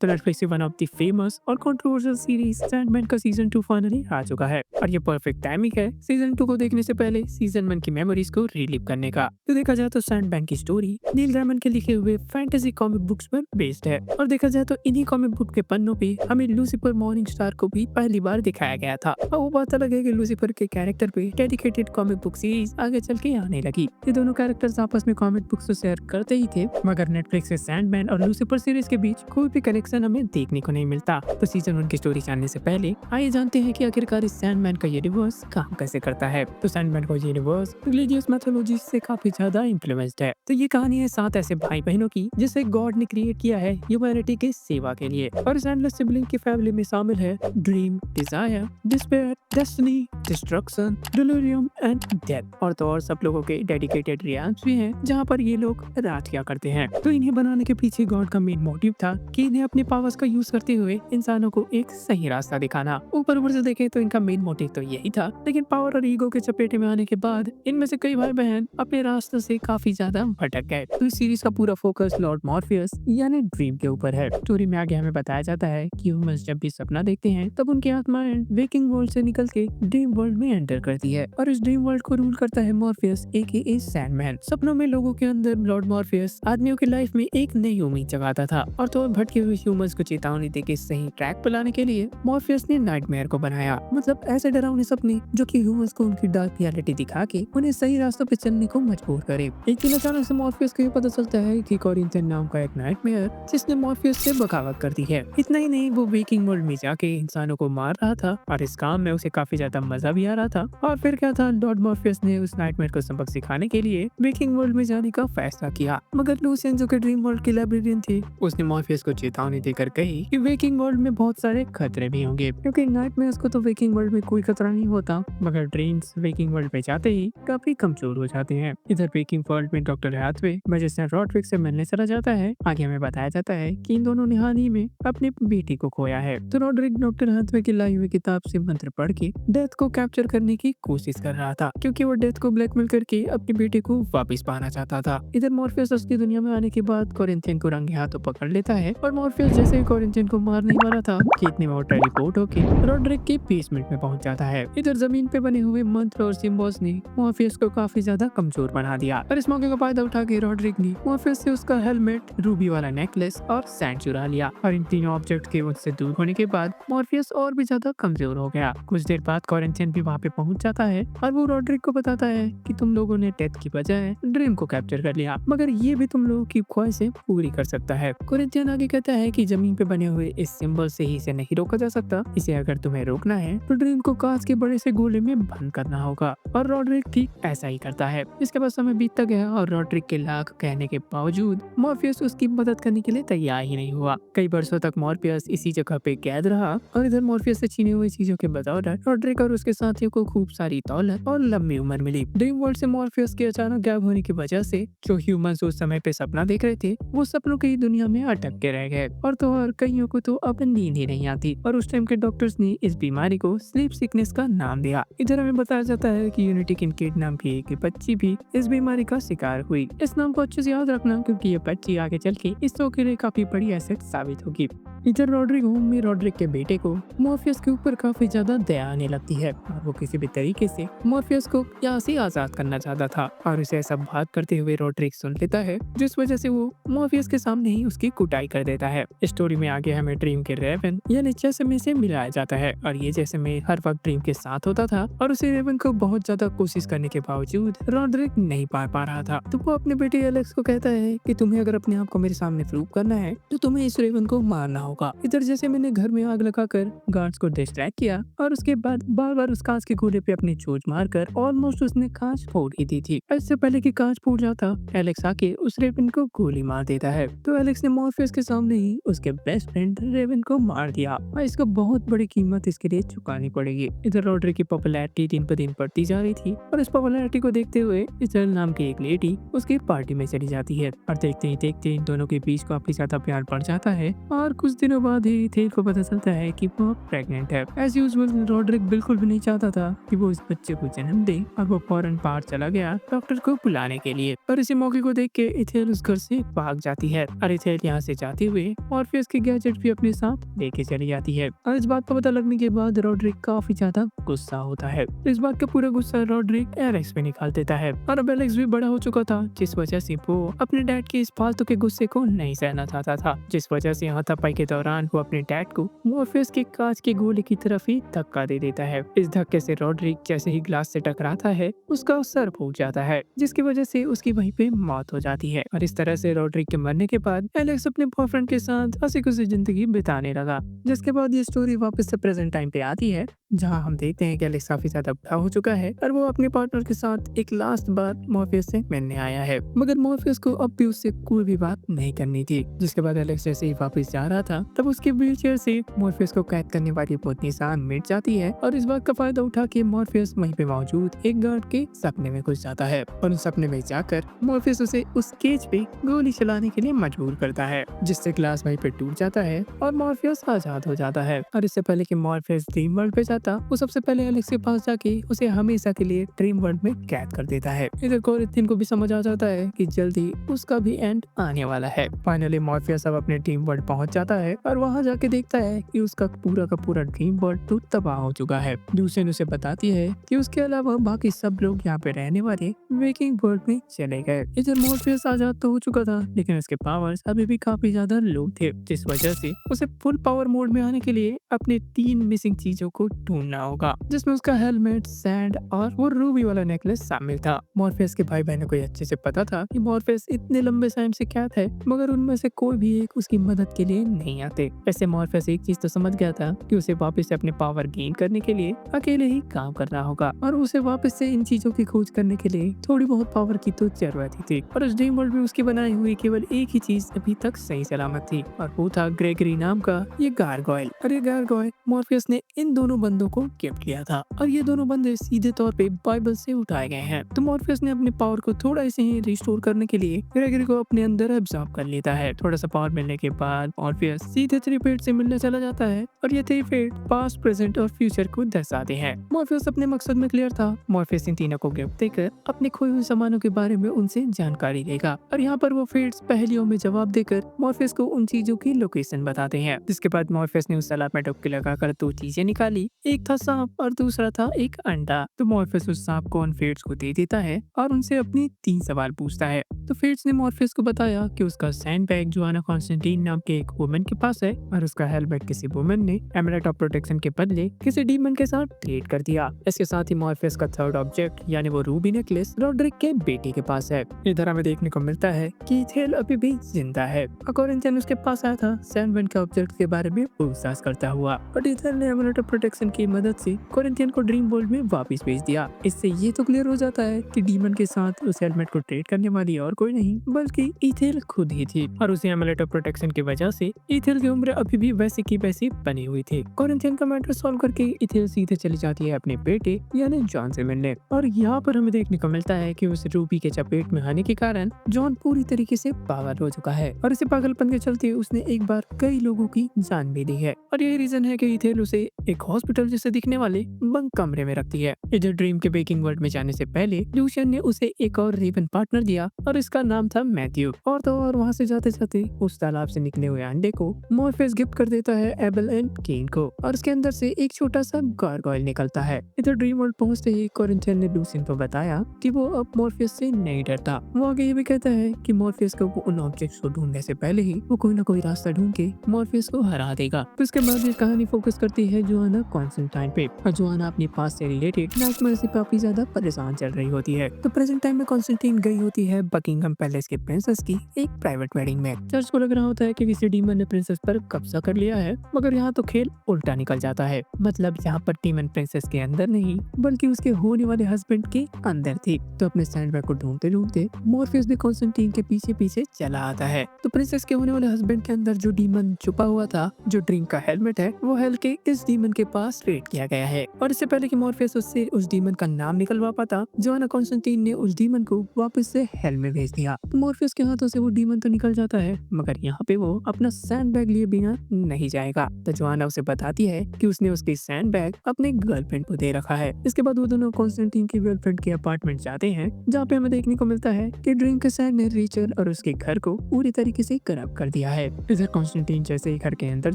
तो नेटफ्लिक्स से one of the famous और कंट्रोवर्शियल सीरीज सैंडमैन का सीजन 2 फाइनली आ चुका है और ये परफेक्ट टाइमिंग है सीजन 2 को देखने से पहले सीजन 1 की मेमोरीज को रिलीव करने का। तो देखा जाए तो सैंडमैन की स्टोरी नील गैमन के लिखे हुए फैंटेसी कॉमिक बुक्स पर बेस्ड है और देखा जाए तो इन्हीं कॉमिक बुक के पन्नों पे हमें लूसीफर मॉर्निंग स्टार को भी पहली बार दिखाया गया था और वो बात अलग है कि लूसीफर के कैरेक्टर पे डेडिकेटेड कॉमिक बुक सीरीज आगे चल के आने लगी। ये दोनों कैरेक्टर्स आपस में कॉमिक बुक्स तो शेयर करते ही थे मगर नेटफ्लिक्स से सैंडमैन और लूसीफर सीरीज के बीच कोई भी कनेक्शन हमें देखने को नहीं मिलता। तो सीजन 1 की स्टोरी जानने से पहले आइए जानते हैं कि आखिरकार इस सैंडमैन का यूनिवर्स काम कैसे करता है। तो सैंडमैन का यूनिवर्स रिलीजियस मैथोलॉजी से काफी ज्यादा इन्फ्लुएंस्ड है। तो ये कहानी है 7 ऐसे भाई बहनों की जिसे गॉड ने क्रिएट किया है ह्यूमैनिटी के सेवा के लिए और इस एंडलेस सिबलिंग की फैमिली में शामिल है dream, desire, despair, destiny, destruction, delirium and death और तो और सब लोगों के डेडिकेटेड रियाल्स भी हैं जहाँ पर ये लोग राज किया करते हैं। तो इन्हें बनाने के पीछे गॉड का मेन मोटिव था कि इन्हें अपने पावर्स का यूज करते हुए इंसानों को एक सही रास्ता दिखाना। ऊपर से देखें तो इनका मेन मोटिव तो यही था, लेकिन पावर और ईगो के चपेटे में आने के बाद इनमें से कई भाई बहन अपने रास्ते से काफी ज्यादा भटक गए। तो इस सीरीज का पूरा फोकस लॉर्ड मॉर्फियस यानी ड्रीम के ऊपर है। स्टोरी में आगे हमें बताया जाता है कि ह्यूमंस जब भी सपना देखते हैं तब उनकी आत्माएं वेकिंग वर्ल्ड से निकल के ड्रीम वर्ल्ड में एंटर करती है और इस ड्रीम वर्ल्ड को रूल करता है मॉर्फियस एके सैंडमैन। सपनों में लोगों के अंदर लॉर्ड मॉर्फियस आदमियों की लाइफ में एक नई उम्मीद जगाता था और तो भटके हुए ह्यूमंस को चेतावनी देके सही ट्रैक पर लाने के लिए मॉर्फियस ने नाइटमेयर को बनाया, मतलब ऐसे डरावने सपने जो कि ह्यूमंस को उनकी डार्क रियलिटी दिखा के उन्हें सही रास्तों पे चलने को मजबूर करे। एक दिन अचानक से मॉर्फियस को ये पता चलता है कि कोरिंथियन नाम का एक नाइटमेयर जिसने मॉर्फियस से बगावत कर दी है। इतना ही नहीं, वो वेकिंग वर्ल्ड में जाके इंसानों को मार रहा था और इस काम में उसे काफी ज्यादा मजा भी आ रहा था। और फिर क्या था, लॉर्ड मॉर्फियस ने उस नाइटमेयर को सबक सिखाने के लिए वेकिंग वर्ल्ड में जाने का फैसला किया, मगर लूसियन जो कि ड्रीम वर्ल्ड की लाइब्रेरियन थी उसने मॉर्फियस को चेतावनी देकर कही कि वेकिंग वर्ल्ड में बहुत सारे खतरे भी होंगे, क्योंकि नाइटमेयर्स को तो वेकिंग वर्ल्ड में कोई खतरा नहीं होता मगर ड्रीम्स वेकिंग वर्ल्ड में जाते ही काफी कमजोर हो जाते हैं। इधर वेकिंग वर्ल्ड में डॉक्टर हैथवे मैजिस्ट्रेट रॉड्रिक से मिलने चला जाता है। आगे हमें बताया जाता है कि इन दोनों ने हाल ही में अपनी बेटी को खोया है। तो रॉड्रिक डॉक्टर हैथवे की लाई हुई किताब से मंत्र पढ़ के डेथ को कैप्चर करने की कोशिश कर रहा था, क्योंकि वो डेथ को ब्लैकमेल करके अपनी बेटी को वापस पाना चाहता था। इधर मॉर्फियस असली दुनिया में आने के बाद कोरिंथियन को रंगे हाथों पकड़ लेता है और मॉर्फियस जैसे ही कोरिंथियन को मार नहीं वाला था कि इतने में वो टेलीपोर्ट होके रॉड्रिक के बेसमेंट में पहुंच जाता है। इधर जमीन पे बने हुए मंत्र और सिम्बल्स ने मॉर्फियस को काफी ज्यादा कमजोर बना दिया और इस मौके का फायदा उठा के रॉड्रिक ने मॉर्फियस से उसका हेलमेट, रूबी वाला नेकलेस और सैंड चुरा लिया और इन तीनों ऑब्जेक्ट के उससे दूर होने के बाद मॉर्फियस और भी ज्यादा कमजोर हो गया। कुछ देर बाद कोरिंथियन भी वहाँ पे पहुंच जाता है और वो रॉड्रिक को बताता है कि तुम लोगों ने डेथ की बजाय ड्रीम को कैप्चर कर लिया, मगर ये भी तुम लोगों की ख्वाहिशें पूरी कर सकता है। कोरिंथियन आगे कहता है कि जमीन पे बने हुए इस सिंबल से ही इसे नहीं रोका जा सकता, इसे अगर तुम्हें रोकना है तो ड्रीम को कांच के बड़े से गोले में बंद करना होगा और रॉड्रिक ठीक ऐसा ही करता है। इसके बाद समय बीतता गया और रॉड्रिक के लाख कहने के बावजूद मॉर्फियस उसकी मदद करने के लिए तैयार ही नहीं हुआ। कई वर्षों तक मॉर्फियस इसी जगह पे कैद रहा और इधर मॉर्फियस से छीनी हुई चीजों के बदौलत रॉड्रिक और उसके साथियों को खूब सारी दौलत और लंबी उम्र मिली। ड्रीम वर्ल्ड से मॉर्फियस के अचानक गायब होने की वजह से जो ह्यूमंस उस समय पे सपना देख रहे थे वो सपनों की दुनिया में अटक के रह गए और तो और कईयों को तो अब नींद ही नहीं आती और उस टाइम के डॉक्टर्स ने इस बीमारी को स्लीप सिकनेस का नाम दिया। इधर हमें बताया जाता है कि यूनिटी किनकेड नाम की एक बच्ची भी इस बीमारी का शिकार हुई। इस नाम को अच्छे से याद रखना क्योंकि ये बच्ची आगे चल के इस शो के लिए काफी बड़ी एसेट साबित होगी। इधर रॉड्रिक होम में रॉड्रिक के बेटे को मॉर्फियस के ऊपर काफी ज्यादा दया आने लगती है और वो किसी भी तरीके से मॉर्फियस को यहाँ से आजाद करना चाहता था और उसे ऐसा बात करते हुए रॉड्रिक सुन लेता है, जिस वजह से वो मॉर्फियस के सामने ही उसकी कुटाई कर देता है। स्टोरी में आगे हमें ड्रीम के रेवन यानी जैसमे से मिलाया जाता है और ये जैसमे हर वक्त ड्रीम के साथ होता था और उसे रेवन को बहुत ज्यादा कोशिश करने के बावजूद रॉड्रिक नहीं पा रहा था। तो वो अपने बेटे एलेक्स को कहता है कि तुम्हें अगर अपने आप को मेरे सामने प्रूव करना है तो तुम्हें इस रेवन को मारना होगा। इधर जैसे मैंने घर में आग लगाकर गार्ड्स को डिस्ट्रैक्ट किया और उसके बाद बार बार उस कांच के गोले पे अपनी चोट मारकर ऑलमोस्ट उसने कांच फोड़ ही दी थी। इससे पहले कि कांच फूट जाता एलेक्स आके उस रेवन को गोली मार देता है। तो एलेक्स ने मॉर्फियस के सामने ही उसके बेस्ट फ्रेंड रेवन को मार दिया और इसको बहुत बड़ी कीमत इसके लिए चुकानी पड़ेगी। इधर रॉड्रिक की पॉपुलैरिटी दिन पर दिन बढ़ती जा रही थी और इस पॉपुलैरिटी को देखते हुए इजल नाम की एक लेडी उसकी पार्टी में चली जाती है और देखते ही देखते इन दोनों के बीच काफी ज्यादा प्यार बढ़ जाता है और कुछ कुछ दिनों बाद ही इथेल को पता चलता है कि वो प्रेग्नेंट है। एज यूजुअल रॉड्रिक बिल्कुल भी नहीं चाहता था कि वो इस बच्चे को जन्म दे और वो फौरन बाहर चला गया डॉक्टर को बुलाने के लिए। और इसी मौके को देख के इथेल उस घर से भाग जाती है और इथेल यहाँ से जाते हुए मॉर्फियस के गैजेट भी अपने साथ लेके चली जाती है। और इस बात का पता लगने के बाद रॉड्रिक काफी ज्यादा गुस्सा होता है। इस बात का पूरा गुस्सा रॉड्रिक एलेक्स पे निकाल देता है और अब एलेक्स भी बड़ा हो चुका था, जिस वजह से वो अपने डैड के इस फालतू के गुस्से को नहीं सहना चाहता था, जिस वजह से हाथापाई के दौरान वो अपने डैड को मॉर्फियस के कांच के गोले की तरफ ही धक्का दे देता है। इस धक्के से रॉड्रिक जैसे ही ग्लास से टकराता है उसका सर फूट जाता है, जिसकी वजह से उसकी वहीं पे मौत हो जाती है। और इस तरह से रॉड्रिक के मरने के बाद एलेक्स अपने बॉयफ्रेंड के साथ हंसी खुशी जिंदगी बिताने लगा। जिसके बाद ये स्टोरी वापस से प्रेजेंट टाइम पे आती है, जहां हम देखते हैं कि एलेक्स काफी ज्यादा बड़ा हो चुका है और वो अपने पार्टनर के साथ एक लास्ट बार मॉर्फियस से मिलने आया है, मगर मॉर्फियस को अब भी उससे कोई भी बात नहीं करनी थी। जिसके बाद एलेक्स जैसे ही वापस जा रहा था तब उसके व्हीलचेयर से मॉर्फियस को कैद करने वाली बहुत निशान मिट जाती है और इस बात का फायदा उठा के मॉर्फियस वहीं पे मौजूद एक गार्ड के सपने में घुस जाता है और उस सपने में जाकर मॉर्फियस उसे उस केज पे गोली चलाने के लिए मजबूर करता है, जिससे ग्लास वहीं पे टूट जाता है और मॉर्फियस आजाद हो जाता है। और इससे पहले कि मॉर्फियस ड्रीम वर्ल्ड पे जाता, वो सबसे पहले एलेक्स के पास जाके उसे हमेशा के लिए ड्रीम वर्ल्ड में कैद कर देता है। इधर कोरिथिन को भी समझ आ जाता है कि जल्दी उसका भी एंड आने वाला है। फाइनली मॉर्फियस अब अपने ड्रीम वर्ल्ड पहुंच जाता है और वहां जाके देखता है कि उसका पूरा का पूरा ड्रीम वर्ल्ड तो तबाह हो चुका है। लूसियन उसे बताती है कि उसके अलावा बाकी सब लोग यहाँ पे रहने वाले वेकिंग वर्ल्ड में चले गए। इधर मॉर्फियस आजाद तो हो चुका था, लेकिन उसके पावर्स अभी भी काफी ज्यादा लो थे, जिस वजह से उसे फुल पावर मोड में आने के लिए अपने 3 मिसिंग चीजों को ढूंढना होगा, जिसमें उसका हेलमेट, सैंड और वो रूबी वाला नेकलेस शामिल था। मॉर्फियस के भाई बहनों को अच्छे से पता था कि मॉर्फियस इतने लंबे टाइम से कैद है, मगर उनमें से कोई भी एक उसकी मदद के लिए नहीं आते। ऐसे मॉर्फियस एक चीज तो समझ गया था कि उसे वापस से अपने पावर गेन करने के लिए अकेले ही काम करना होगा और उसे वापस से इन चीजों की खोज करने के लिए थोड़ी बहुत पावर की तो जरूरत ही थी। और उस ड्रीम वर्ल्ड में उसकी बनाई हुई केवल एक ही चीज अभी तक सही सलामत थी और वो था ग्रेगरी नाम का ये गारगोयल। और ये गारगोयल मॉर्फियस ने इन दोनों बंदों को गिफ्ट किया था और ये दोनों बंदे सीधे तौर पे बाइबल से उठाए गए हैं। तो मॉर्फियस ने अपने पावर को थोड़ा ऐसे ही रिस्टोर करने के लिए ग्रेगरी को अपने अंदर एब्जॉर्ब कर लेता है। थोड़ा सा पावर मिलने के बाद मॉर्फियस सीधे थ्री फेट से मिलने चला जाता है और ये थ्री फेट पास्ट, प्रेजेंट और फ्यूचर को दर्शाते हैं। मॉर्फियस अपने मकसद में क्लियर था। मॉर्फियस इन तीनों को गिफ्ट देकर अपने खोए हुए सामानों के बारे में उनसे जानकारी लेगा और यहाँ पर वो फेट्स पहेलियों में जवाब देकर मॉर्फियस को उन चीजों की लोकेशन बताते हैं। जिसके बाद मॉर्फियस ने उस तालाब में डुबकी लगाकर 2 चीजें निकाली, एक था सांप और दूसरा था एक अंडा। तो मॉर्फियस उस सांप को उन फेट्स को दे देता है और उनसे अपनी 3 सवाल पूछता है। तो फेट्स ने मॉर्फियस को बताया कि उसका सैंड बैग जोआना कॉन्स्टेंटीन नाम के एक वुमन के पास है और उसका हेलमेट किसी वुमन ने एमुलेट ऑफ प्रोटेक्शन के बदले किसी डीमन के साथ ट्रेड कर दिया। इसके साथ ही मॉर्फियस का थर्ड ऑब्जेक्ट यानी वो रूबी नेकलेस रॉड्रिक के बेटे के पास है। इधर हमें देखने को मिलता है कि इथेल अभी भी जिंदा है। कोरिंथियन उसके पास आया था सैंडविंड के ऑब्जेक्ट के बारे में पूछताछ करता हुआ, बट इथेल ने एमुलेट ऑफ प्रोटेक्शन की मदद से कोरिंथियन को ड्रीम वर्ल्ड में वापस भेज दिया। इससे ये तो क्लियर हो जाता है कि डीमन के साथ उस हेलमेट को ट्रेड करने वाली और कोई नहीं बल्कि इथेल खुद ही थी और उसी एमुलेट ऑफ प्रोटेक्शन की वजह से इथेल की उम्र अभी भी वैसी की वैसी बनी हुई थी। कोरिंथियन का मैटर सॉल्व करके इथेल सीधे चली जाती है अपने बेटे यानी जॉन से मिलने और यहाँ पर हमें देखने को मिलता है कि उस रूबी के चपेट में आने के कारण जॉन पूरी तरीके से पागल हो चुका है और इसे पागलपन के चलते उसने एक बार कई लोगों की जान भी ली है और यही रीजन है कि इथेल उसे एक हॉस्पिटल जैसे दिखने वाले बंक कमरे में रखती है। इधर ड्रीम के बेकिंग वर्ल्ड में जाने से पहले लूशियन ने उसे एक और रेवन पार्टनर दिया और इसका नाम था मैथ्यू। और तो और वहाँ से जाते जाते उस तालाब से निकले हुए अंडे को मॉर्फियस गिफ्ट कर देता है एबल एंड केन को और उसके अंदर से एक छोटा सा गारगोयल निकलता है। इधर ड्रीम वर्ल्ड पहुंचते ही कोरिंथियन ने लूशियन को बताया कि वो अब मॉर्फियस से नहीं डरता। वो आगे ये भी कहता है कि मॉर्फियस को वो उन ऑब्जेक्ट्स को ढूंढने से पहले ही वो कोई ना कोई रास्ता ढूंढ के मॉर्फियस को हरा देगा। तो इसके बाद ये कहानी फोकस करती है जोआना कॉन्स्टेंटाइन पे और जोआना अपनी पास से रिलेटेड नाइटमेयर से काफी ज्यादा परेशान चल रही होती है। तो प्रेजेंट टाइम में कॉन्स्टेंटाइन गई होती है बकिंगम पैलेस के प्रिंसेस की एक प्राइवेट वेडिंग में। चर्च को लग रहा होता है कि किसी डीमन ने प्रिंसेस पर कब्जा कर लिया है, मगर यहाँ तो खेल उल्टा निकल जाता है। मतलब यहाँ पर डीमन प्रिंसेस के अंदर नहीं बल्कि उसके होने वाले हस्बैंड के अंदर थी। तो अपने सैंडबैग को ढूंढते ढूंढते मॉर्फियस भी कॉन्स्टेंटाइन के पीछे पीछे चला आता है। तो प्रिंसेस के होने वाले हस्बैंड के अंदर जो डीमन छुपा हुआ था, जो ड्रीम का हेलमेट है, वो हेल के इस डीमन के पास क्रिएट किया गया है। और इससे पहले कि मॉर्फियस उससे उस डीमन का नाम निकलवा पाता, जोआना कॉन्स्टेंटाइन ने उस डीमन को वापस से हेल में भेज दिया। तो मॉर्फियस के हाथों से वो डीमन तो निकल जाता है, मगर यहाँ पे वो अपना सैंड बैग लिए बिना नहीं जाएगा। तो जोआना उसे बताती है कि उसने उसकी सैंड बैग अपने गर्लफ्रेंड को दे रखा है। इसके बाद वो दोनों कॉन्स्टेंटाइन की गर्लफ्रेंड के अपार्टमेंट जाते हैं, जहाँ पे हमें देखने को मिलता है कि ड्रीम के सैंड ने रेचल और उसके घर को पूरी तरीके से करप्ट कर दिया है। इधर कॉन्स्टेंटाइन जैसे ही घर के अंदर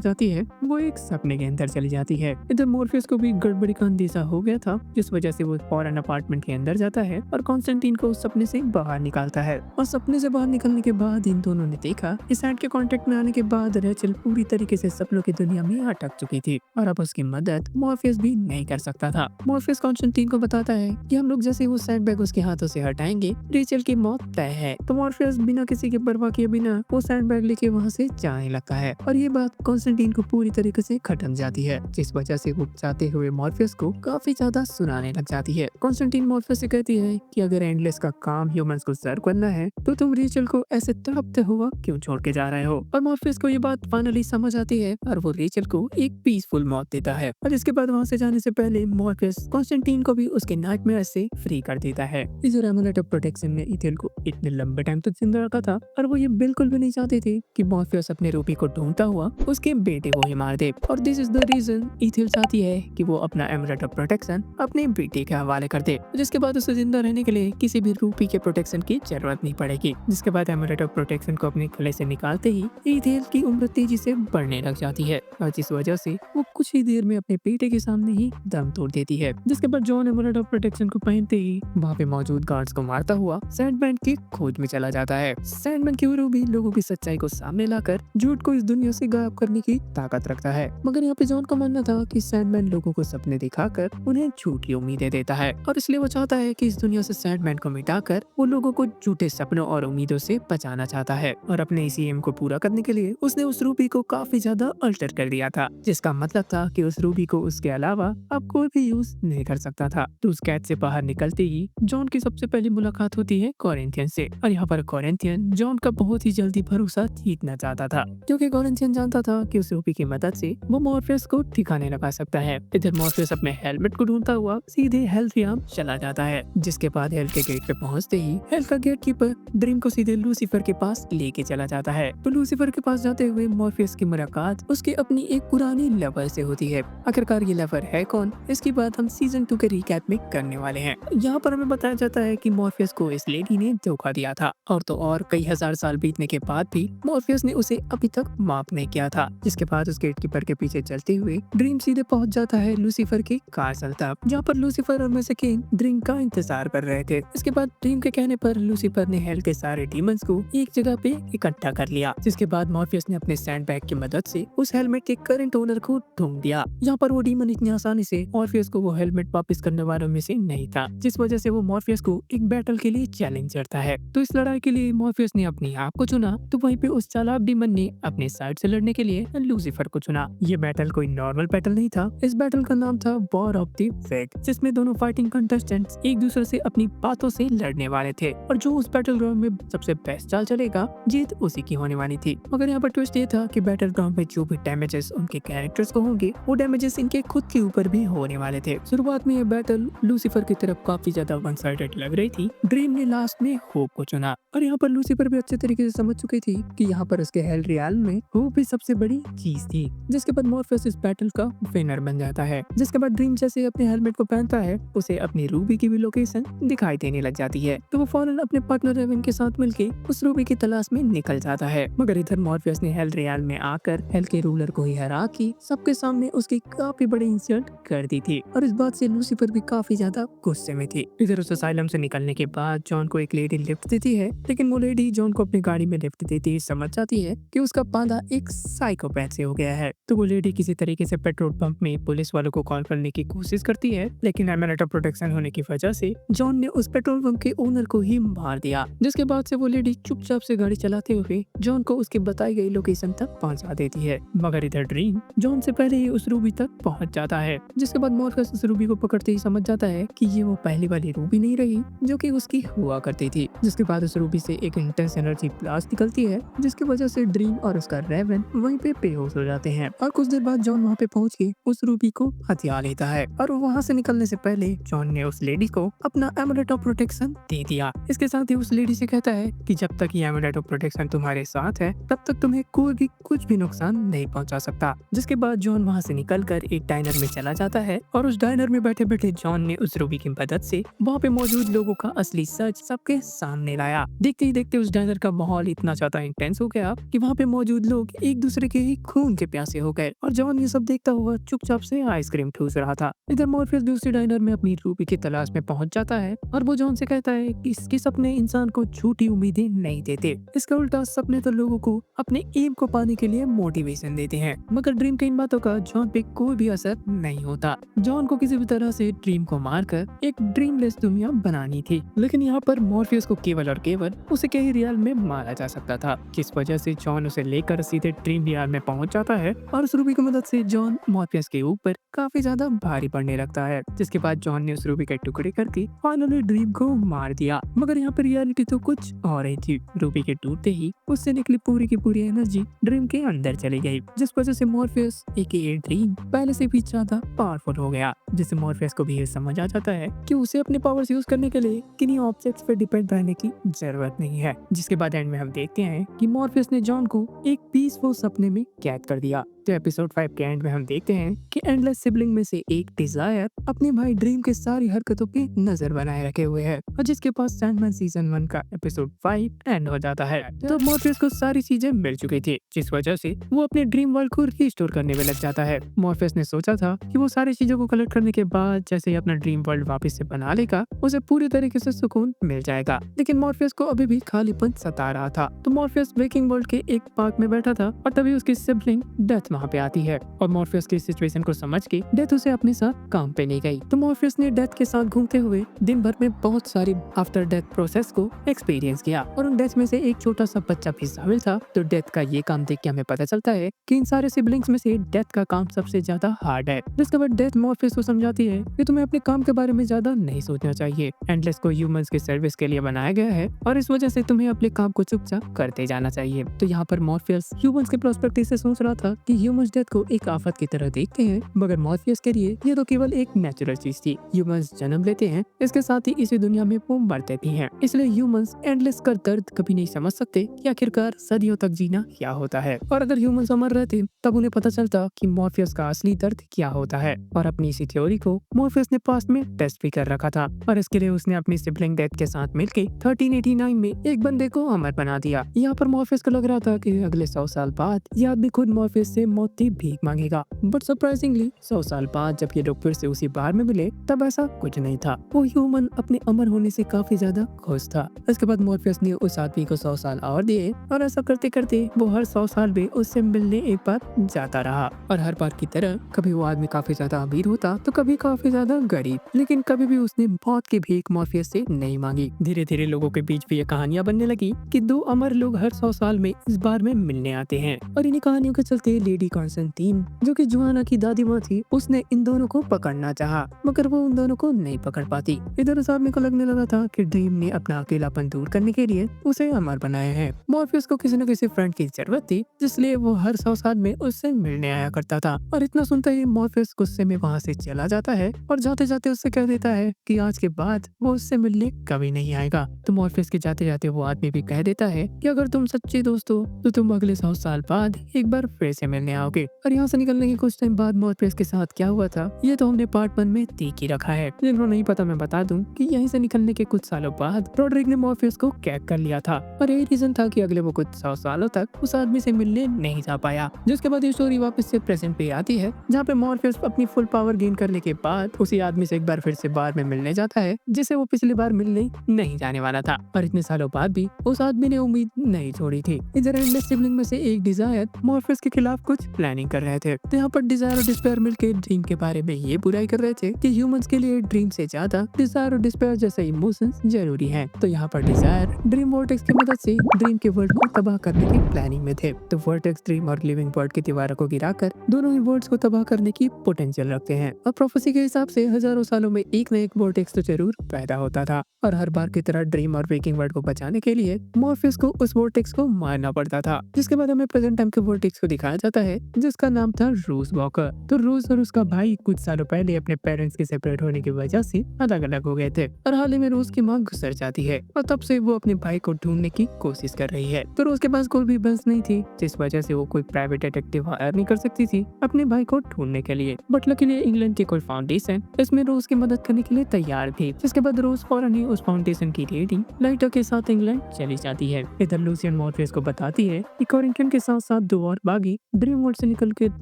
जाती है, वो एक सपने के अंदर चली जाती है। इधर मॉर्फियस को भी गड़बड़ी का अंदेशा हो गया था, जिस वजह से वो फौरन अपार्टमेंट के अंदर जाता है और कॉन्स्टेंटाइन को उस सपने से बाहर निकालता है। और सपने से बाहर निकलने के बाद इन दोनों ने देखा कि सैंड के कांटेक्ट में आने के बाद रेचल पूरी तरीके से सपनों की दुनिया में अटक चुकी थी और अब उसकी मदद मॉर्फियस भी नहीं कर सकता था। मॉर्फियस कॉन्स्टेंटाइन को बताता है कि हम लोग जैसे वो सैंड बैग उसके हाथों से हटाएंगे, रेचल की मौत तय है। तो मॉर्फियस बिना किसी की परवाह किए बिना वो सैंड बैग लेके वहाँ से जाने लगता है और ये बात कॉन्स्टेंटाइन को पूरी तरीके से खटक जाती है, जिस वजह से वो जाते हुए मॉर्फियस को काफी ज्यादा सुनाने लग जाती है। कॉन्स्टेंटाइन मॉर्फियस से कहती है कि अगर एंडलेस का काम ह्यूमंस को सर्व करना है तो तुम रेचल को ऐसे तड़पते हुआ क्यों छोड़ के जा रहे हो। और मॉर्फियस को ये बात फाइनली समझ आती है और वो रेचल को एक पीसफुल मौत देता है। और इसके बाद वहाँ से जाने से पहले मॉर्फियस कॉन्स्टेंटाइन को भी उसके नाइटमेयर से फ्री कर देता है। इधर एमुलेट ऑफ प्रोटेक्शन ने इथेल को इतने लंबे टाइम तक जिंदा रखा था और वो ये बिल्कुल भी नहीं चाहते थे कि मॉर्फियस अपने रूबी को ढूंढता हुआ उसके बेटे को ही मार दे। और this is the reason Ethel चाहती है कि वो अपना एमुलेट ऑफ प्रोटेक्शन अपने बेटे के हवाले कर दे, जिसके बाद उसे जिंदा रहने के लिए किसी भी रूबी के प्रोटेक्शन की जरूरत नहीं पड़ेगी। जिसके बाद एमुलेट ऑफ प्रोटेक्शन को अपने गले से निकालते ही इथेल की उम्र तेजी से बढ़ने लग जाती है और जिस वजह से वो कुछ ही देर में अपने बेटे के सामने ही दम तोड़ देती है। जिसके बाद जॉन एमुलेट ऑफ प्रोटेक्शन को पहनते ही वहाँ पे मौजूद गार्ड्स को मारता हुआ सैंडमैन की खोज में चला जाता है। सैंडमैन की रूबी लोगों की सच्चाई को सामने लाकर झूठ को इस दुनिया से गायब करने की ताकत रखता है, मगर यहाँ पे जॉन का मानना था कि सैंडमैन लोगों को सपने दिखाकर उन्हें झूठी उम्मीदें देता है और इसलिए वो चाहता है कि इस दुनिया से सैंडमैन को मिटाकर वो लोगों को झूठे सपनों और उम्मीदों से बचाना चाहता है। और अपने इसी एम को पूरा करने के लिए उसने उस रूबी को काफी ज्यादा अल्टर कर दिया था, जिसका मतलब था कि उस रूबी को उसके अलावा अब कोई भी यूज नहीं कर सकता था। तो उस कैद से बाहर निकलते ही जॉन की सबसे पहली मुलाकात होती है कोरिंथियन से और यहाँ पर कोरिंथियन जॉन का बहुत ही जल्दी भरोसा जीतना चाहता था, क्योंकि कोरिंथियन जानता था कि उस रूबी की मदद से वो मॉर्फियस को ठिकाने लगा सकता है। इधर मॉर्फियस अपने हेलमेट को ढूंढता हुआ सीधे हेल रियाम चला जाता है, जिसके बाद हेल के गेट पे पहुंचते ही हेल का गेट कीपर ड्रीम को सीधे लूसीफर के पास लेके चला जाता है। तो लूसीफर के पास जाते हुए मॉर्फियस की मुलाकात उसके अपनी एक पुरानी लवर से होती है। आखिरकार ये लवर है कौन, इसकी बात हम सीजन 2 के रिकैप में करने वाले हैं। यहाँ पर हमें बताया जाता है कि मॉर्फियस को इस लेडी ने धोखा दिया था और तो और कई हजार साल बीतने के बाद भी मॉर्फियस ने उसे अभी तक माफ नहीं किया था। जिसके बाद उस गेटकीपर के पीछे चलते हुए ड्रीम सीधे पहुंच जाता है लूसीफर के कासल तक, जहाँ पर लूसीफर और मैसेकेन ड्रीम का इंतजार कर रहे थे। इसके बाद ड्रीम के कहने पर लूसीफर ने हेल के सारे डीमंस को एक जगह पे इकट्ठा कर लिया, जिसके बाद मॉर्फियस ने अपने सैंड बैग की मदद से उस हेलमेट के करंट ओनर को ढूंढ दिया। यहाँ पर वो डीमन इतनी आसानी से मॉर्फियस को वो हेलमेट वापस करने वालों में से नहीं था, जिस वजह से वो मॉर्फियस को एक बैटल के लिए चैलेंज करता है। तो इस लड़ाई के लिए मॉर्फियस ने अपने आप को चुना, तो वहीं पे उस चालाक डीमन ने अपने साइड से लड़ने के लिए लूसीफर को चुना। ये बैटल कोई नॉर्मल बैटल नहीं था, इस बैटल का नाम था वॉर ऑफ द फेक, जिसमें दोनों फाइटिंग कंटेस्टेंट्स एक दूसरे से अपनी बातों से लड़ने वाले थे और जो उस बैटल ग्राउंड में सबसे बेस्ट चाल चलेगा जीत उसी की होने वाली थी। मगर यहाँ पर ट्विस्ट ये था कि बैटल ग्राउंड में जो भी डैमेजेस उनके कैरेक्टर्स को होंगे वो डैमेजेस इनके खुद के ऊपर भी होने वाले थे। शुरुआत में ये बैटल लूसीफर की तरफ काफी ज्यादा वन साइडेड लग रही थी। ड्रीम ने लास्ट में होप को चुना और यहाँ पर लूसीफर भी अच्छे तरीके से समझ चुकी थी कि यहाँ पर उसके हेल रियल में होप भी सबसे बड़ी चीज थी। जिसके बाद मॉर्फियस इस बैटल का विनर बन जाता है। जिसके बाद ड्रीम जैसे अपने हेलमेट को पहनता है उसे अपनी रूबी की भी लोकेशन दिखाई देने लग जाती है, तो वो फौरन अपने पार्टनर रेवन के साथ मिलके उस रूबी की तलाश में निकल जाता है। मगर इधर मॉर्फियस ने हेल रियल में आकर हेल के रूलर को ही हरा के सबके सामने उसकी काफी बड़ी इंसल्ट कर दी थी और इस बात से लूसीफर भी काफी ज्यादा गुस्से में थी। इधर उस असाइलम से निकलने के बाद जॉन को एक लेडी लिफ्ट देती है, लेकिन वो लेडी जॉन को अपनी गाड़ी में लिफ्ट देती ही समझ जाती है कि उसका बांधा एक साइकोपैथ से हो गया है। तो वो लेडी किसी तरीके से पेट्रोल पंप में पुलिस वालों को कॉल करने की कोशिश करती है, लेकिन एमुलेट ऑफ प्रोटेक्शन होने की वजह से जॉन ने उस पेट्रोल पंप के ओनर को ही मार दिया। जिसके बाद से वो लेडी चुपचाप से गाड़ी चलाते हुए जॉन को उसकी बताई गई लोकेशन तक पहुंचा देती है। मगर इधर ड्रीम जॉन से पहले ही उस रूबी तक पहुंच जाता है। जिसके बाद मॉर्फियस उस रूबी को पकड़ते ही समझ जाता है कि ये वो पहली वाली रूबी नहीं रही जो कि उसकी हुआ करती थी। जिसके बाद उस रूबी से एक इंटेंस एनर्जी ब्लास्ट निकलती है, जिसकी वजह से ड्रीम और उसका रेवन वहीं पे बेहोश हो जाते हैं और कुछ देर बाद जॉन वहाँ पे पहुंच के उस रूबी को हथिया लेता है और वहाँ से निकलने से पहले जॉन ने उस लेडी को अपना एमुलेट ऑफ प्रोटेक्शन दे दिया। इसके साथ ही उस लेडी से कहता है कि जब तक ये एमुलेट ऑफ प्रोटेक्शन तुम्हारे साथ है तब तक तुम्हें कोई भी कुछ भी नुकसान नहीं पहुंचा सकता। जिसके बाद जॉन वहाँ से निकलकर एक डाइनर में चला जाता है और उस डाइनर में बैठे बैठे जॉन ने उस रूबी की मदद से वहाँ पे मौजूद लोगों का असली सच सबके सामने लाया। देखते ही देखते उस डाइनर का माहौल इतना ज्यादा इंटेंस हो गया कि वहाँ पे मौजूद लोग एक दूसरे के ही खून के प्यासे हो गए और जॉन ये सब देखता हुआ चुपचाप से आइसक्रीम ठूस रहा था। इधर मॉर्फियस दूसरे डाइनर में अपनी रूबी की तलाश में पहुंच जाता है और वो जॉन से कहता है कि इसके सपने इंसान को झूठी उम्मीदें नहीं देते, इसका उल्टा सपने तो लोगों को अपने एम को पाने के लिए मोटिवेशन देते हैं। मगर ड्रीम की इन बातों का जॉन पे कोई भी असर नहीं होता। जॉन को किसी भी तरह से ड्रीम को मारकर एक ड्रीमलेस दुनिया बनानी थी, लेकिन यहाँ पर मॉर्फियस को केवल और केवल उसे कहीं रियल में मारा जा सकता था, जिस वजह से जॉन उसे लेकर सीधे ड्रीम रियल में पहुंच जाता है और उस रूबी की मदद से जॉन मॉर्फियस के ऊपर काफी ज्यादा भारी पड़ने लगता है। जिसके बाद जॉन ने उस रूबी के टुकड़े करके फाइनली ड्रीम को मार दिया। मगर यहाँ पर रियलिटी तो कुछ और ही थी। रूबी के टूटते ही उससे निकली पूरी की पूरी एनर्जी ड्रीम के अंदर चली गई, जिस वजह से मॉर्फियस एके ड्रीम पहले से भी ज्यादा पावरफुल हो गया। जिससे मॉर्फियस को भी ये समझ आ जाता है कि उसे अपने पावर्स यूज करने के लिए किन्हीं ऑब्जेक्ट्स पर डिपेंड रहने की जरूरत नहीं है। जिसके बाद एंड में हम देखते हैं कि मॉर्फियस ने जॉन को एक पीसफुल सपने में कैद कर दिया। तो एपिसोड 5 के एंड में हम देखते हैं कि एंडलेस सिबलिंग में से एक डिजायर अपने भाई ड्रीम के सारी हरकतों पे नजर बनाए रखे हुए है और जिसके पास सैंडमैन सीजन 1 का एपिसोड 5 एंड हो जाता है। तो मॉर्फियस को सारी चीजें मिल चुकी थी, जिस वजह से वो अपने ड्रीम वर्ल्ड को रिस्टोर करने में लग जाता है। मॉर्फियस ने सोचा था कि वो सारी चीजों को कलेक्ट करने के बाद जैसे ही अपना ड्रीम वर्ल्ड वापस से बना लेगा उसे पूरी तरीके से सुकून मिल जाएगा, लेकिन मॉर्फियस को अभी भी खालीपन सता रहा था। तो मॉर्फियस वेकिंग वर्ल्ड के एक पार्क में बैठा था और तभी उसकी सिबलिंग डेथ वहाँ पे आती है और मॉर्फियस की सिचुएशन को समझ के डेथ उसे अपने साथ काम पे ले गई। तो मॉर्फियस ने डेथ के साथ घूमते हुए दिन भर में बहुत सारी आफ्टर डेथ प्रोसेस को एक्सपीरियंस किया और उन डेथ में से एक छोटा सा बच्चा भी शामिल था। तो डेथ का ये काम देख के हमें पता चलता है कि इन सारे सिबलिंग्स में से डेथ का काम सबसे ज्यादा हार्ड है। जिसके बाद डेथ मॉर्फियस को समझाती है कि तुम्हें अपने काम के बारे में ज्यादा नहीं सोचना चाहिए। एंडलेस को ह्यूमंस की सर्विस के लिए बनाया गया है और इस वजह से तुम्हें अपने काम को चुपचाप करते जाना चाहिए। तो यहाँ पर मॉर्फियस ह्यूमंस के पर्सपेक्टिव से सोच रहा था कि ह्यूमंस डेथ को एक आफत की तरह देखते हैं, मगर मॉर्फियस के लिए ये तो केवल एक नेचुरल चीज थी। ह्यूमंस जन्म लेते हैं, इसके साथ ही इसी दुनिया में वो मरते भी हैं। इसलिए ह्यूमंस एंडलेस का दर्द कभी नहीं समझ सकते कि आखिरकार सदियों तक जीना क्या होता है। और अगर ह्यूमंस अमर रहते तब उन्हें पता चलता कि मॉर्फियस का असली दर्द क्या होता है। और अपनी इसी थ्योरी को मॉर्फियस ने पास्ट में टेस्ट भी कर रखा था और इसके लिए उसने अपनी सिबलिंग डेथ के साथ मिलकर 1389 में एक बंदे को अमर बना दिया। यहाँ पर मॉर्फियस को लग रहा था कि अगले 100 साल बाद ये आदमी खुद मॉर्फियस से मौत की भीख मांगेगा, बट सरप्राइजिंगली 100 साल बाद जब ये लोग फिर से उसी बार में मिले तब ऐसा कुछ नहीं था। वो ह्यूमन अपने अमर होने से काफी ज्यादा खुश था। इसके बाद मॉर्फियस ने उस आदमी को 100 साल और दिए और ऐसा करते करते वो हर 100 साल में उससे मिलने एक बार जाता रहा। और हर बार की तरह कभी वो आदमी काफी ज्यादा अमीर होता तो कभी काफी ज्यादा गरीब, लेकिन कभी भी उसने मौत की भीख मॉर्फियस से नहीं मांगी। धीरे धीरे लोगों के बीच भी ये कहानियां बनने लगी कि दो अमर लोग हर 100 साल में इस बार में मिलने आते हैं। और इन्हीं कहानियों के चलते लेडी कॉन्स्टेंटीन जो कि जोआना की दादी माँ थी उसने इन दोनों को पकड़ना चाहा, मगर वो उन दोनों को नहीं पकड़ पाती। इधर उस आदमी को लगने लगा था कि ड्रीम ने अपना अकेलापन दूर करने के लिए उसे अमर बनाया है। मॉर्फियस को किसी न किसी फ्रेंड की जरूरत थी, जिसलिए वो हर 100 साल में उससे मिलने आया करता था। और इतना सुनते ही मॉर्फियस गुस्से में वहाँ से चला जाता है और जाते जाते उससे कह देता है कि आज के बाद वो उससे मिलने कभी नहीं आएगा। तो मॉर्फियस के जाते जाते वो आदमी भी कह देता है कि अगर तुम सच्चे दोस्त हो तो तुम अगले 100 साल बाद एक बार फिर से मिलने आओगे। और यहाँ से निकलने के कुछ टाइम बाद मॉर्फियस के साथ क्या हुआ था ये तो हमने पार्ट 1 में देख ही रखा है। जिनको नहीं पता मैं बता दूं कि यहीं से निकलने के कुछ सालों बाद रोड्रिक ने मॉर्फियस को कैद कर लिया था और यही रीजन था कि अगले वो कुछ 100 सालों तक उस आदमी से मिलने नहीं जा पाया। जिसके बाद ये स्टोरी वापस से प्रेजेंट पे आती है जहाँ पे मॉर्फियस अपनी फुल पावर गेन करने के बाद उसी आदमी से एक बार फिर से बार में मिलने जाता है जिसे वो पिछली बार मिलने नहीं जाने वाला था। और इतने सालों बाद भी उस आदमी ने उम्मीद नहीं छोड़ी थी। इधर एंडलेस सिबलिंग में से एक डिजायर मॉर्फियस के खिलाफ कुछ प्लानिंग कर रहे थे। तो यहाँ पर डिजायर और डिस्पेयर मिलकर ड्रीम के बारे में ये बुराई कर रहे थे कि ह्यूमंस के लिए ड्रीम से ज्यादा डिजायर और डिस्पेयर जैसे इमोशंस जरूरी हैं। तो यहाँ पर डिजायर ड्रीम वोर्टेक्स की मदद से ड्रीम के वर्ल्ड को तबाह करने की प्लानिंग में थे। तो वोर्टेक्स ड्रीम और लिविंग वर्ल्ड की दीवारों को गिराकर दोनों ही वर्ल्ड्स को तबाह करने की पोटेंशियल रखते हैं। और प्रोफेसी के हिसाब से हजारों सालों में एक न एक वोर्टेक्स तो जरूर पैदा होता था और हर बार की तरह ड्रीम और वेकिंग वर्ल्ड को बचाने के लिए मॉर्फियस को उस वोर्टेक्स को मारना पड़ता था। जिसके बाद हमें प्रेजेंट टाइम के वोर्टेक्स को दिखाया जाता है है जिसका नाम था रोज वॉकर। तो रोज और उसका भाई कुछ सालों पहले अपने पेरेंट्स के सेपरेट होने की वजह से अलग अलग हो गए थे और हाल ही में रोज की माँ गुजर जाती है और तब से वो अपने भाई को ढूंढने की कोशिश कर रही है। तो रोज के पास कोई भी बस नहीं थी जिस वजह से वो कोई प्राइवेट डिटेक्टिव हायर नहीं कर सकती थी अपने भाई को ढूंढने के लिए। बट लकीली इंग्लैंड की कोई फाउंडेशन इसमें रोज की मदद करने के लिए तैयार थी, जिसके बाद रोज फौरन ही उस फाउंडेशन की लेडी लाइटा के साथ इंग्लैंड चली जाती है। इधर लूसियन मॉर्फियस को बताती है कि कोरिंथियन के साथ साथ दो और बागी ड्रीम वर्ल्ड से निकल के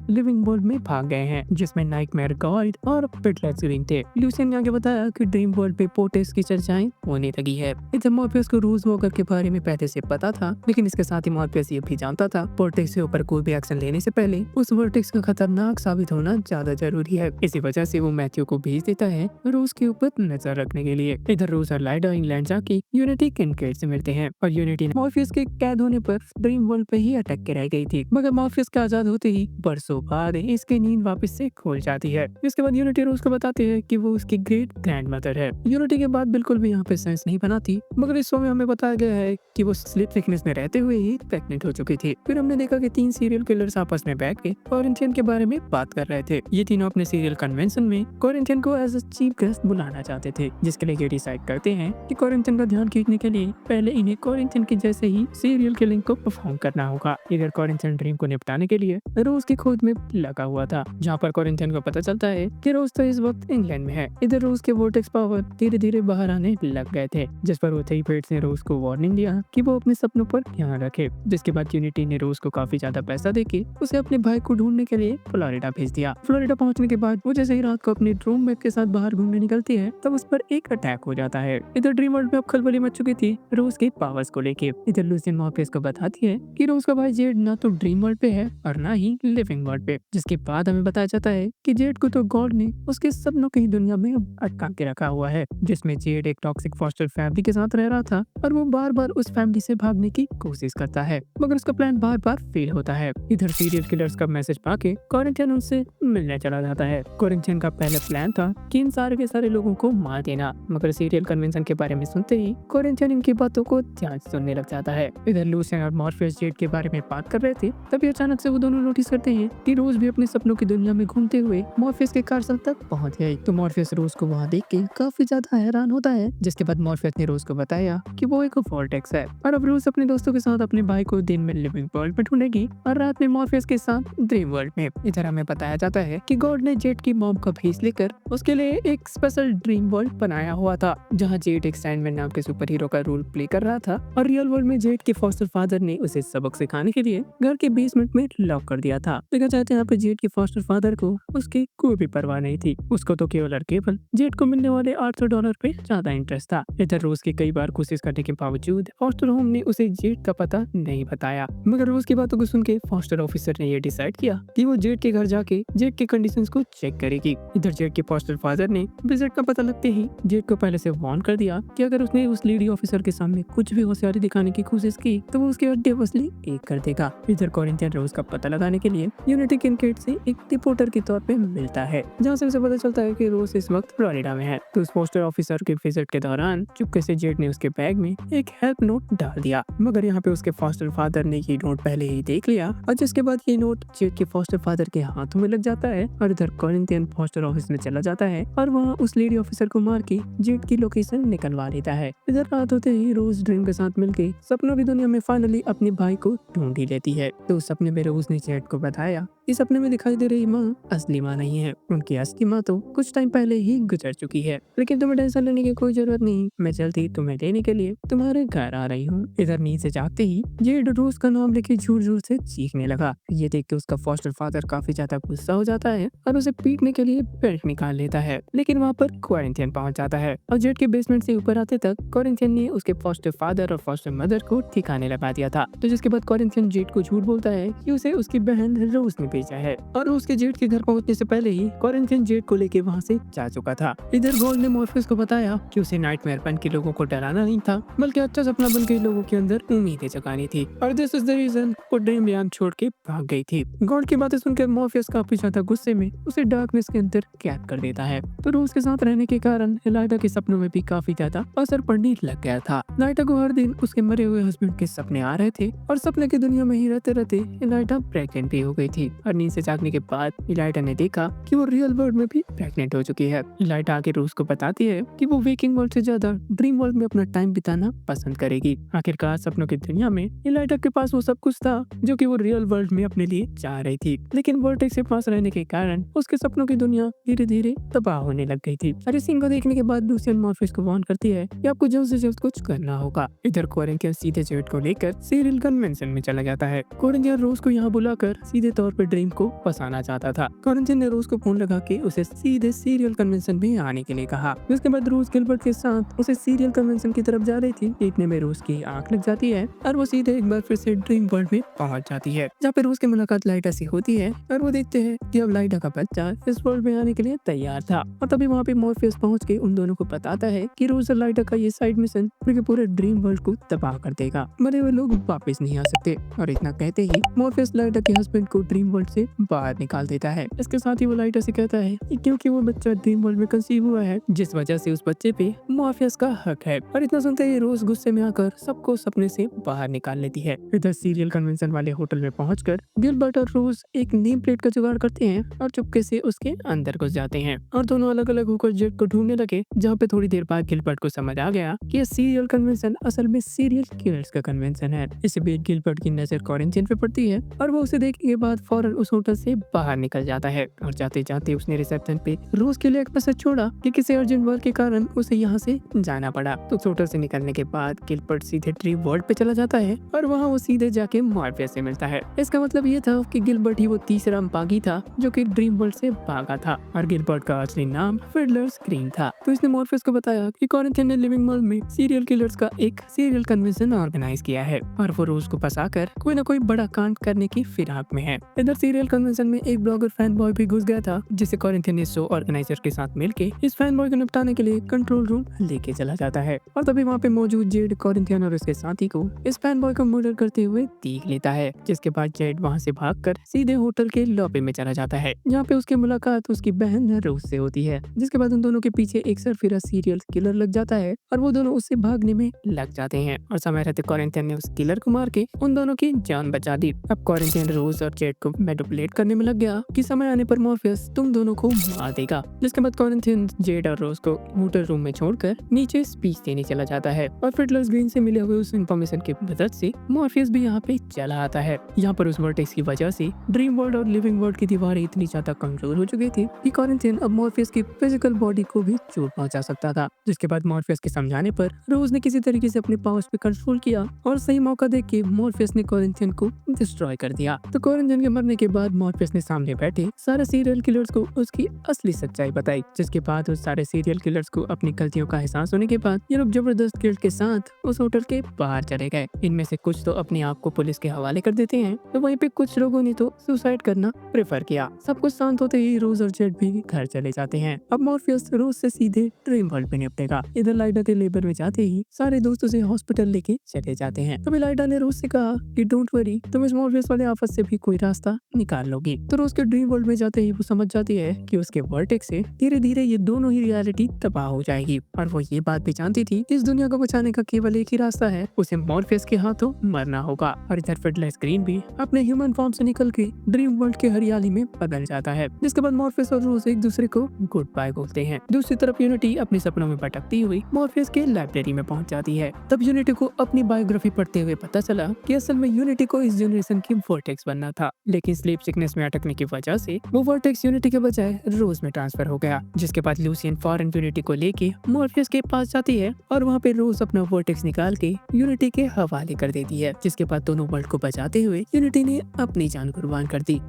लिविंग वर्ल्ड में भाग गए हैं, जिसमें नाइटमेयर गॉड और पिटलेस ग्रीन थे। लूसियन ने आगे बताया कि ड्रीम वर्ल्ड पे पोर्टेक्स की चर्चाएं होने लगी है। इधर मॉर्फियस को रोज वॉकर के बारे में पहले से पता था, लेकिन इसके साथ ही मॉर्फियस ये भी जानता था पोर्टेक्स के ऊपर कोई भी एक्शन लेने से पहले उस वर्टेक्स का खतरनाक साबित होना ज्यादा जरूरी है। इसी वजह से वो मैथ्यू को भेज देता है रोज के ऊपर नजर रखने के लिए। इधर रोज और लाइडा इंग्लैंड जाके यूनिटी किनकेड से मिलते हैं और यूनिटी ने मॉर्फियस के कैद होने पर ड्रीम वर्ल्ड पे ही अटक के रह गई थी, मगर मॉर्फियस के आजाद होते ही बरसों बाद इसकी नींद वापस से खुल जाती है। इसके बाद यूनिटी रोज को बताती है कि वो उसकी ग्रेट ग्रैंडमदर है। यूनिटी के बाद बिल्कुल भी यहाँ पे सेंस नहीं बनाती, मगर इस शो में हमें बताया गया है कि वो स्लीप सिकनेस में रहते हुए ही प्रेग्नेंट हो चुकी थी। फिर हमने देखा कि 3 सीरियल किलर्स आपस में बैठ के कोरिंथियन के बारे में बात कर रहे थे। ये तीनों अपने सीरियल कन्वेंशन में कोरिंथियन को एज अ चीफ गेस्ट बुलाना चाहते थे, जिसके लिए ये डिसाइड करते हैं कि कोरिंथियन का ध्यान खींचने के लिए पहले इन्हें कोरिंथियन के जैसे ही सीरियल किलिंग को परफॉर्म करना होगा। इधर कोरिंथियन ड्रीम को निपटाने के लिए रोज की खोज में लगा हुआ था, जहाँ पर कोरिंथियन को पता चलता है कि रोज तो इस वक्त इंग्लैंड में है। इधर रोज के वोर्टेक्स पावर धीरे धीरे बाहर आने लग गए थे, जिस पर वो ने रोज को वार्निंग दिया कि वो अपने सपनों पर ध्यान रखे। जिसके बाद यूनिटी ने रोज को काफी ज्यादा पैसा देके उसे अपने भाई को ढूंढने के लिए फ्लोरिडा भेज दिया। फ्लोरिडा पहुंचने के बाद वो जैसे ही रात को अपने रूममेट के साथ बाहर घूमने निकलती है, तब उस पर एक अटैक हो जाता है। इधर ड्रीम वर्ल्ड में अब खलबली मच चुकी थी रोज के पावर्स को लेके। इधर लूसियन मॉर्फियस को बताती है कि रोज का भाई जेड ना तो ड्रीम वर्ल्ड पे है और ना ही लिविंग वर्ल्ड पे। जिसके बाद हमें बताया जाता है कि जेड को तो गॉड ने उसके सपनों की दुनिया में अटका के रखा हुआ है, जिसमें जेड एक टॉक्सिक फॉस्टर फैमिली के साथ रह रहा था और वो बार बार उस फैमिली से भागने की कोशिश करता है, मगर उसका प्लान बार बार फेल होता है। इधर सीरियल किलर्स का मैसेज पाके कोरिंथियन उनसे मिलने चला जाता है। कोरिंथियन का पहला प्लान था कि इन सारे के सारे लोगों को मार देना, मगर सीरियल कन्वेंशन के बारे में सुनते ही कोरिंथियन इनकी बातों को ध्यान से सुनने लग जाता है। इधर लूसियन और मॉर्फियस जेड के बारे में बात कर रहे थे, तभी अचानक से वो दोनों नोटिस करते हैं कि रोज भी अपने सपनों की दुनिया में घूमते हुए मॉर्फियस के कार्सल तक पहुंच गई। तो मॉर्फियस रोज को वहां देख के काफी ज्यादा हैरान होता है। जिसके बाद मॉर्फियस ने रोज को बताया कि वो एक वोर्टेक्स है और अब रोज अपने दोस्तों के साथ अपने भाई को दिन में लिविंग वर्ल्ड में ढूंढेगी और रात में मॉर्फियस के साथ ड्रीम वर्ल्ड में। इधर हमें बताया जाता है कि गॉड ने जेड की मॉम का भेस लेकर उसके लिए एक स्पेशल ड्रीम वर्ल्ड बनाया हुआ था, जहाँ जेड एक सैंडमैन नाम के सुपर हीरो का रोल प्ले कर रहा था और रियल वर्ल्ड में जेड के फॉस्टर फादर ने उसे सबक सिखाने के लिए घर के बेसमेंट में लॉक कर दिया था। देखा जाता है यहाँ पे जेड के फॉस्टर फादर को उसकी कोई भी परवाह नहीं थी, उसको तो केवल और केवल जेड को मिलने वाले $800 पे ज्यादा इंटरेस्ट था। इधर रोज की कई बार कोशिश करने के बावजूद फॉस्टर होम ने उसे जेड का पता नहीं बताया, मगर रोज की बातों को सुन के फॉस्टर ऑफिसर ने ये डिसाइड किया कि वो जेड के घर जाके जेड के कंडीशंस को चेक करेगी। इधर जेड के फॉस्टर फादर ने विजिट का पता लगते ही जेड को पहले से वार्न कर दिया कि अगर उसने उस लेडी ऑफिसर के सामने कुछ भी होशियारी दिखाने की कोशिश की तो वो उसके अड्डे वसली एक कर देगा। इधर कोरिंथियन रोज का पता लगाने के लिए यूनिटी किनकेड से एक रिपोर्टर के तौर पे मिलता है, जहाँ से उसे पता चलता है कि रोज इस वक्त फ्लोरिडा में है। तो उस पोस्टर ऑफिसर के विजिट के दौरान चुपके से जेड ने उसके बैग में एक हेल्प नोट डाल दिया, मगर यहाँ पे उसके फॉस्टर फादर ने ये नोट पहले ही देख लिया और जिसके बाद ये नोट जेड के फॉस्टर फादर के हाथों में लग जाता है और इधर कोरिंथियन फॉस्टर ऑफिस में चला जाता है और वहाँ उस लेडी ऑफिसर को मार के जेड की लोकेशन निकलवा लेता है। इधर रात होते ही रोज ड्रीम के साथ मिलके सपनों की दुनिया में फाइनली अपने भाई को ढूंढ ही लेती है। तो उस सपने में रोज ने जेड को बताया कि सपने में दिखाई दे रही माँ असली माँ नहीं है, उनकी असली माँ तो कुछ टाइम पहले ही गुजर चुकी है, लेकिन तुम्हें टेंशन लेने की कोई जरूरत नहीं, मैं जल्दी तुम्हें लेने के लिए तुम्हारे घर आ रही हूँ। इधर नींद से जागते ही जेड रोज का नाम लेके जोर जोर से चीखने लगा। ये देख के उसका फॉस्टर फादर काफी ज्यादा गुस्सा हो जाता है और उसे पीटने के लिए बेल्ट निकाल लेता है, लेकिन वहाँ पर कोरिंथियन पहुंच जाता है और जेड के बेसमेंट से ऊपर आते तक कोरिंथियन ने उसके फॉस्टर फादर और फॉस्टर मदर को ठिकाने लगा दिया था। तो जिसके बाद कोरिंथियन जेड को झूठ बोलता है कि उसे उसकी बहन रोज ने भेजा है और उसके जेड के घर पहुंचने से पहले ही कोरिंथियन जेड को लेके वहाँ से जा चुका था। इधर गॉड ने मॉर्फियस को बताया कि उसे नाइटमेयर बन के लोगों को डराना नहीं था, बल्कि अच्छा सपना बन के लोगों के अंदर उम्मीदें जगानी थी और दिस इज द रीजन वो ड्रीमलैंड छोड़ के भाग गई थी। गॉड की बातें सुनकर मॉर्फियस काफी ज्यादा गुस्से में उसे डार्कनेस के अंदर कैद कर देता है। तो रोज के साथ रहने के कारण लाइटा के सपनों में भी काफी ज्यादा असर पड़ने लग गया था। लाइटा को हर दिन उसके मरे हुए हस्बैंड के सपने आ रहे थे और सपने की दुनिया में ही रहते रहते लाइटा प्रेग्नेंट भी हो गई थी। और नींद से जागने के बाद इलाइटा ने देखा कि वो रियल वर्ल्ड में भी प्रेग्नेंट हो चुकी है। इलाइटा आगे रोज को बताती है कि वो वेकिंग वर्ल्ड से ज्यादा ड्रीम वर्ल्ड में अपना टाइम बिताना पसंद करेगी। आखिरकार सपनों की दुनिया में इलाइटा के पास वो सब कुछ था जो कि वो रियल वर्ल्ड में अपने लिए चाह रही थी, लेकिन वर्टेक्स के पास रहने के कारण उसके सपनों की दुनिया धीरे धीरे तबाह होने लग गई थी। और इस सीन को देखने के बाद लूसियन मॉर्फियस को वार्न करती है कि आपको जल्द से जल्द कुछ करना होगा। इधर कोरिंथियन सीधे जेड को लेकर सीरियल कन्वेंशन में चला जाता है। कोरिंथियन रोज को यहाँ बुलाकर सीधे तौर पर ड्रीम को फंसाना चाहता था। कोरिंथियन ने रोज को फोन लगा के उसे सीधे सीरियल कन्वेंशन में आने के लिए कहा। जिसके बाद रोज गिलबर्ट के साथ उसे सीरियल कन्वेंशन की तरफ जा रही थी। इतने में रोज की आंख लग जाती है और वो सीधे एक बार फिर से ड्रीम वर्ल्ड में पहुंच जाती है, जहाँ पे रोज की मुलाकात लाइटा से होती है और वो देखते हैं कि अब लाइटा का बच्चा इस वर्ल्ड में आने के लिए तैयार था। और तभी वहाँ पे मॉर्फियस पहुंच के उन दोनों को बताता है कि रोज और लाइटा का ये साइड मिशन पूरे ड्रीम वर्ल्ड को तबाह कर देगा। मरे हुए लोग वापस नहीं आ सकते। और इतना कहते ही मॉर्फियस लाइटा के हस्बैंड को ड्रीम वर्ल्ड से बाहर निकाल देता है। इसके साथ ही वो लाइटा से कहता है कि क्योंकि वो बच्चा ड्रीम वर्ल्ड में कंसीव हुआ है, जिस वजह से उस बच्चे पे मॉर्फियस का हक है। और इतना सुनते ही रोज गुस्से में आकर सबको सपने से बाहर निकाल लेती है। इधर सीरियल कन्वेंशन वाले होटल में पहुंचकर गिलबर्ट और रोज एक नेम प्लेट का जुगाड़ करते हैं और चुपके से उसके अंदर घुस जाते हैं और दोनों अलग अलग होकर जेट को ढूंढने लगे। जहाँ पे थोड़ी देर बाद गिलबर्ट को समझ आ गया कि ये सीरियल कन्वेंशन असल में सीरियल किलर्स का कन्वेंशन है। इसी बीच गिलबर्ट की नजर कोरिंथियन पे पड़ती है और वो उसे देखने के बाद फौरन उस होटल से बाहर निकल जाता है। और जाते जाते उसने रिसेप्शन पे रोज के लिए एक मैसेज छोड़ा कि किसी अर्जेंट वर्क के कारण उसे यहाँ से जाना पड़ा। तो होटल से निकलने के बाद गिलबर्ट सीधे ड्रीम वर्ल्ड पे चला जाता है और वहाँ वो सीधे जाके मॉर्फियस से मिलता है। इसका मतलब ये था कि गिलबर्ट ही वो तीसरा बागी था जो कि ड्रीम वर्ल्ड से भागा था और गिलबर्ट का असली नाम फिडलर स्क्रीन था। तो इसने मॉर्फियस को बताया कि कोरिंथियन ने लिविंग वर्ल्ड में सीरियल किलर्स का एक सीरियल कन्वेंशन ऑर्गेनाइज किया है और वो रोज को फंसाकर कोई ना कोई बड़ा कांड करने की फिराक में है। इधर सीरियल कन्वेंशन में एक ब्लॉगर फैन बॉय भी घुस गया था, जिसे कोरिंथियन ने शो ऑर्गेनाइजर के साथ मिलके इस फैन बॉय को निपटाने के लिए कंट्रोल रूम लेके चला जाता है। और तभी वहाँ पे मौजूद जेड कोरिंथियन और उसके साथी को इस फैन बॉय को मर्डर करते हुए देख लेता है। जिसके बाद जेड वहाँ से भागकर सीधे होटल के लॉबी में चला जाता है, जहाँ पे उसकी मुलाकात उसकी बहन रोज से होती है। जिसके बाद उन दोनों के पीछे एक सरफिरा सीरियल किलर लग जाता है और वो दोनों उससे भागने में लग जाते हैं और समय रहते कोरिंथियन ने उस किलर को मार के उन दोनों की जान बचा दी। अब कोरिंथियन रोज और जेड को मैनिपुलेट करने में लग गया कि समय आने पर मॉर्फियस तुम दोनों को मार देगा। जिसके बाद कोरिंथियन जेड और रोज को होटल रूम में छोड़कर नीचे स्पीच देने चला जाता है और फिडलर्स ग्रीन से मिले हुए उस इंफॉर्मेशन की मदद से मॉर्फियस भी यहाँ पे चला आता है। यहाँ पर उस वर्टेक्स की वजह से ड्रीम वर्ल्ड और लिविंग वर्ल्ड की दीवारें इतनी ज्यादा कमजोर हो चुकी थी कि कोरिंथियन अब मॉर्फियस की फिजिकल बॉडी को भी चोट पहुंचा सकता था। जिसके बाद मॉर्फियस के समझाने पर रोज ने किसी तरीके से अपने पावर्स पे कंट्रोल किया और सही मौका देख के मॉर्फियस ने कोरिंथियन को डिस्ट्रॉय कर दिया। तो कोरिंथियन के मरने के बाद मॉर्फियस ने सामने बैठे सारे सीरियल किलर्स को उसकी असली सच्चाई बताई। जिसके बाद उस सारे सीरियल किलर्स को अपनी गलतियों का एहसास होने के बाद ये लोग जबरदस्त गिल्ड के साथ उस होटल के बाहर चले गए। इनमें से कुछ तो अपने आप को पुलिस के हवाले कर देते हैं, तो वहीं पे कुछ लोगों ने तो सुसाइड करना प्रेफर किया। सब कुछ शांत होते ही रोज और जेड भी घर चले जाते हैं। अब मॉर्फियस रोज से सीधे ड्रीम वर्ल्ड में निपटेगा। इधर लाइडा के लेबर में जाते ही सारे दोस्त उसे हॉस्पिटल लेके चले जाते हैं। तभी लाइडा ने रोज से कहा कि डोंट वरी, तुम इस मॉर्फियस वाले आफत से भी कोई रास्ता निकाल लोगी। तो रोज के ड्रीम वर्ल्ड में जाते ही वो समझ जाती है कि उसके वर्टेक्स से धीरे धीरे ये दोनों ही रियलिटी तबाह हो जाएगी। और वो ये बात भी जानती थी कि इस दुनिया को बचाने का केवल एक ही रास्ता है, उसे मॉर्फियस के हाथों मरना होगा। और इधर फिडलर स्क्रीन भी अपने ह्यूमन फॉर्म से निकल के ड्रीम वर्ल्ड के हरियाली में बदल जाता है। जिसके बाद मॉर्फियस और रोज एक दूसरे को गुड बाय बोलते हैं। दूसरी तरफ यूनिटी अपने सपनों में भटकती हुई मॉर्फियस के लाइब्रेरी में पहुंच जाती है। तब यूनिटी को अपनी बायोग्राफी पढ़ते हुए पता चला कि असल में यूनिटी को इस जनरेशन की वर्टेक्स बनना था, लेकिन स्लीप सिकनेस में अटकने की वजह से वो वर्टेक्स यूनिटी के बजाय रोज में ट्रांसफर हो गया। जिसके बाद लूसियन फॉरन यूनिटी को लेके मॉर्फियस के पास जाती है और वहाँ पे रोज अपना वर्टेक्स निकाल के यूनिटी के हवाले कर देती है। जिसके बाद दोनों वर्ल्ड को बचाते हुए यूनिटी ने अपनी जान कुर्बान कर दी।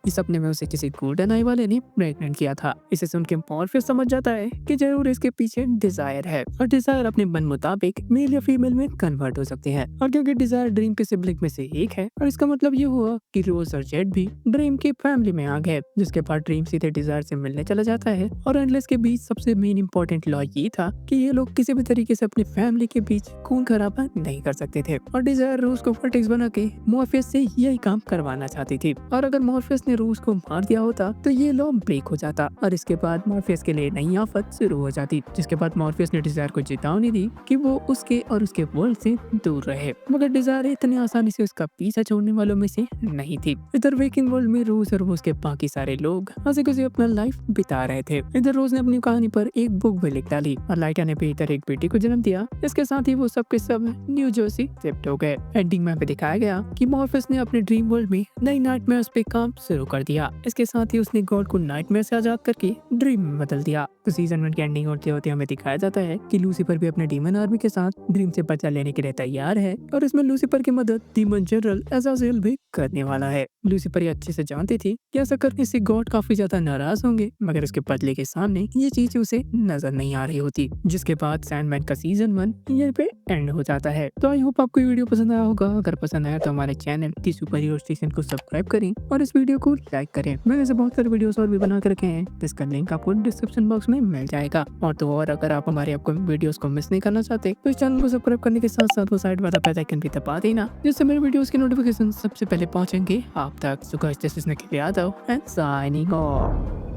इस सपने में उसे किसी गोल्डन आई वाले ने प्रेग्नेंट किया था। इसे सुन के मॉर्फियस समझ जाता है कि जरूर इसके पीछे डिजायर है और डिजायर अपने मन मुताबिक मेल या फीमेल में कन्वर्ट हो सकते हैं। और क्योंकि डिजायर ड्रीम के सिबलिंग में से एक है और इसका मतलब ये हुआ कि रोज और जेड भी ड्रीम की फैमिली में आ गए। जिसके बाद ड्रीम सीधे डिजायर से मिलने चला जाता है और एंडलेस के बीच सबसे मेन इंपॉर्टेंट लॉ ये था कि ये लोग किसी भी तरीके से अपनी फैमिली के बीच खून खराबा नहीं कर सकते थे। और डिजायर रोज को वर्टेक्स बना के मॉर्फियस से यही काम करवाना चाहती थी। और अगर मॉर्फियस ने रूस को मार दिया होता तो ये लॉ ब्रेक हो जाता और इसके बाद मॉर्फियस के लिए नई आफत शुरू हो जाती, जिसके बाद मॉर्फियस ने डिजायर को चेतावनी दी कि वो उसके और उसके वर्ल्ड से दूर रहे, मगर डिजायर इतनी आसानी से उसका पीछा छोड़ने वालों में से नहीं थी। इधर वेकिंग वर्ल्ड में रोज और उसके बाकी सारे लोग हंसी खुशी अपना लाइफ बिता रहे थे। इधर रोज ने अपनी कहानी पर एक बुक भी लिख डाली और लाइटा ने भी इधर एक बेटी को जन्म दिया। इसके साथ ही वो सब के सब न्यू जर्सी शिफ्ट हो गए। एंडिंग में भी दिखाया गया कि मॉर्फियस ने अपने ड्रीम वर्ल्ड में नई नाइटमेयर्स पे काम शुरू कर दिया। इसके साथ ही उसने गॉड को नाइटमेयर से आजाद करके ड्रीम में बदल दिया। तो सीजन 1 की एंडिंग होते होते हमें दिखाया जाता है कि लूसीफर भी अपने डीमन आर्मी के साथ ड्रीम से बदला लेने के लिए तैयार है और इसमें लूसीफर की मदद डीमन जनरल अज़ाज़िल भी करने वाला है। लूसीफर ये अच्छे से जानती थी कि ऐसा करने से गॉड काफी ज्यादा नाराज होंगे, मगर उसके बदले के सामने ये चीज उसे नजर नहीं आ रही होती, जिसके बाद सैंडमैन का सीजन 1 यहीं पे एंड हो जाता है। तो आई होप आपको ये वीडियो पसंद आया होगा। अगर पसंद आया तो हमारे चैनल दी सुपर हीरो स्टेशन को सब्सक्राइब करें और इस वीडियो को लाइक करें। मैंने ऐसे बहुत सारे वीडियोस और भी बना कर रखे हैं, जिसका लिंक आपको डिस्क्रिप्शन बॉक्स में मिल जाएगा। और अगर आप हमारे अपकमिंग वीडियोस को मिस नहीं करना चाहते तो इस चैनल को सब्सक्राइब करने के साथ साथ वो साइड वाला बेल आइकन भी दबा देना, जिससे मेरे वीडियोस के नोटिफिकेशन सबसे पहले पहुंचेंगे आप तक। So guys, this is Nikhil Yadav and signing off.